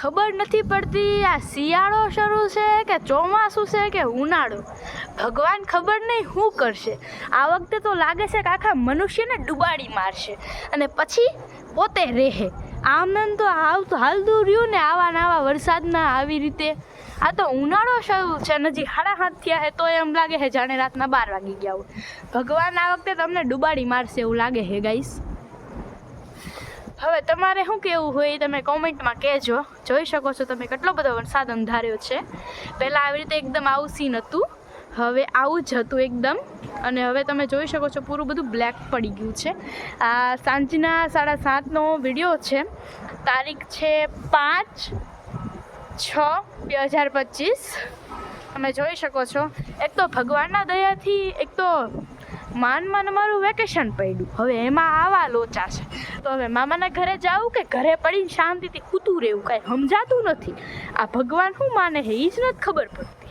ખબર નથી પડતી આ શિયાળો શરૂ છે કે ચોમાસું છે કે ઉનાળો. ભગવાન ખબર નહીં શું કરશે. આ વખતે તો લાગે છે કે આખા મનુષ્યને ડૂબાડી મારશે અને પછી પોતે રહે. આમ તો હાલતું રહ્યું ને આવા વરસાદના આવી રીતે. આ તો ઉનાળો શરૂ છે, નજી 7:30 થયા છે તો એમ લાગે છે જાણે રાતના 12 વાગી ગયા હોય. ભગવાન આ વખતે તમને ડૂબાડી મારશે એવું લાગે છે ગાઈસ. હવે તમારે શું કહેવું હોય તમે કોમેન્ટમાં કહેજો. જોઈ શકો છો તમે કેટલો બધો વરસાદ અંધાર્યો છે. પહેલાં આવી રીતે એકદમ આવું સીન હતું, હવે આવું જ હતું એકદમ. અને હવે તમે જોઈ શકો છો પૂરું બધું બ્લેક પડી ગયું છે. આ સાંજના 7:30નો વિડીયો છે. તારીખ છે 5/6/2025. તમે જોઈ શકો છો. એક તો ભગવાનના દયાથી એક તો માન મારું વેકેશન પડ્યું. હવે એમાં આવા લોચા છે તો હવે મામાના ઘરે જાવું કે ઘરે પડીને શાંતિથી સૂતું રહેવું કાંઈ સમજાતું નથી. આ ભગવાન શું માને છે એ જ નથી ખબર પડતી.